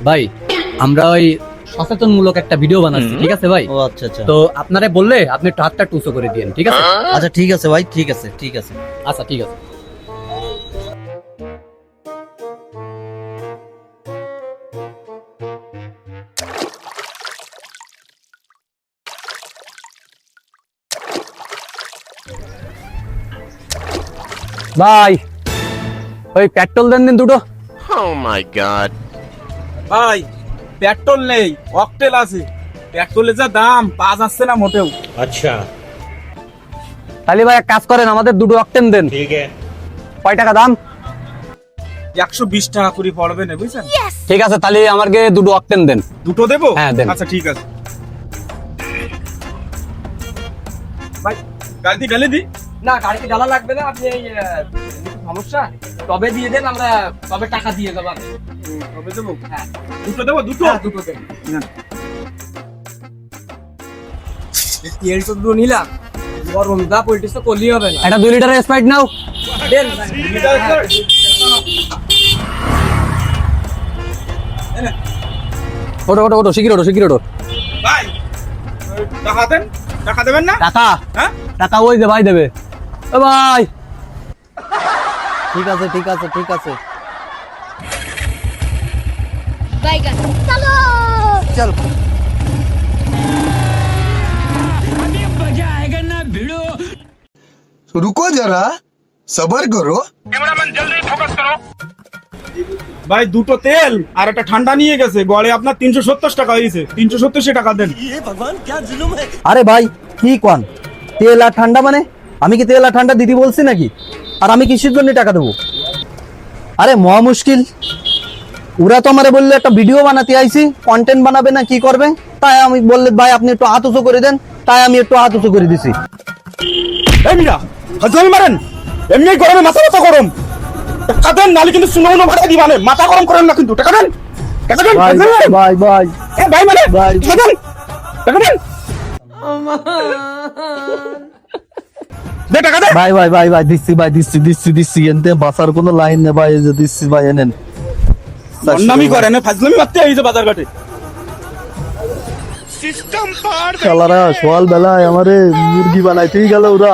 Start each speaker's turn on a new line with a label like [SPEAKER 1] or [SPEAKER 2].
[SPEAKER 1] ভাই আমরা ওই সচেতনমূলক একটা ভিডিও বানাচ্ছি, ঠিক আছে ভাই?
[SPEAKER 2] ও আচ্ছা আচ্ছা।
[SPEAKER 1] তো আপনারে বললে আপনি একটু হাতটা টুসো করে দিয়েন, ঠিক আছে?
[SPEAKER 2] আচ্ছা ঠিক আছে ভাই, ঠিক আছে ঠিক আছে।
[SPEAKER 1] আচ্ছা ঠিক আছে। ভাই ওই পেট্রোল দেন দিন দুটো।
[SPEAKER 3] Oh my god.
[SPEAKER 4] ভাই পেট্রোল নেই, অকটেল আছে। পেট্রোলের যা দাম পাওয়া যাচ্ছে না মোটেও।
[SPEAKER 3] अच्छा
[SPEAKER 1] তাহলে ভাই এক কাজ করেন, আমাদের দুটো অকটেন দেন।
[SPEAKER 3] ठीक है।
[SPEAKER 1] কয় টাকা দাম?
[SPEAKER 4] 120 টাকা করে পড়বে না, বুঝছেন?
[SPEAKER 1] ঠিক আছে, তাহলে আমাকে দুটো অকটেন দেন।
[SPEAKER 4] দুটো দেবো?
[SPEAKER 1] হ্যাঁ, দেন।
[SPEAKER 4] আচ্ছা ঠিক আছে ভাই, গাড়ি ঢেলে দি।
[SPEAKER 5] না গাড়িতে জ্বালা লাগবে না, আপনি এই সমস্যা তবে দিয়ে দেন, আমরা তবে টাকা দিয়ে দেবো।
[SPEAKER 4] তবে দেবো?
[SPEAKER 5] হ্যাঁ
[SPEAKER 4] দুটো দেবো? দুটো
[SPEAKER 5] দুটো দেন।
[SPEAKER 4] না।
[SPEAKER 5] তেল তো দুটো নিলাম, গরম দা পলিটিক্স তো করলেই হবে না।
[SPEAKER 1] একটা 2 লিটারের স্প্রাইট নাও।
[SPEAKER 5] দেন
[SPEAKER 1] ওটো ওটো ওটো, শিগগির ওটো, শিগগির ওটো।
[SPEAKER 4] ভাই টাকা দেন। টাকা দেবেন না?
[SPEAKER 1] টাকা
[SPEAKER 4] হ্যাঁ
[SPEAKER 1] টাকা ওই যে ভাই দেবে। ও ভাই
[SPEAKER 2] ঠিক আছে ঠিক আছে ঠিক আছে।
[SPEAKER 6] बैगन चलो
[SPEAKER 2] চল।
[SPEAKER 7] रुको जरा सबर करो।
[SPEAKER 4] ভাই দুটো তেল আর একটা ঠান্ডা নিয়ে গেছে, গড়ে আপনার 370 টাকা হয়েছে। 370 টাকা দেন।
[SPEAKER 2] আরে ভাই কি কোন, তেল আর ঠান্ডা মানে? আমি কি তেল আর ঠান্ডা দিদি বলছি নাকি? আর আমি কিসের জন্য টাকা দেবো? আরে মহা মুশকিল। ওরা তো আমারে বললে একটা ভিডিও বানাতে আইছি, কন্টেন্ট বানাবে না কি করবে, তাই আমি বললে ভাই আপনি একটু হাত উঁচু করে দেন, তাই আমি একটু হাত উঁচু করে দিছি।
[SPEAKER 4] এই মিয়া হাজল মারেন, এমনি গরমে মাথা ব্যথা গরম। টাকা দেন, নালে কিন্তু শুনো ভাড়া দিবানে। মাথা গরম করেন না কিন্তু। টাকা দেন, টাকা দেন।
[SPEAKER 2] ভাই ভাই ভাই
[SPEAKER 4] এ ভাই মানে
[SPEAKER 2] ভাই।
[SPEAKER 4] টাকা দেন, টাকা দেন। দে টাকা দে।
[SPEAKER 2] ভাই ভাই ভাই ভাই দিচ্ছি ভাই, দিচ্ছি দিচ্ছি দিচ্ছি, এনতে বাসার কোনো লাইন নেই ভাই, এই যে দিচ্ছি ভাই, এনেন।
[SPEAKER 4] বন্নামি করে না, ফাজলামি মারতে এই যে বাজার ঘাটে।
[SPEAKER 2] শালারা সকাল বেলায় আমারে মুরগি বানাইতেই গেল ওরা।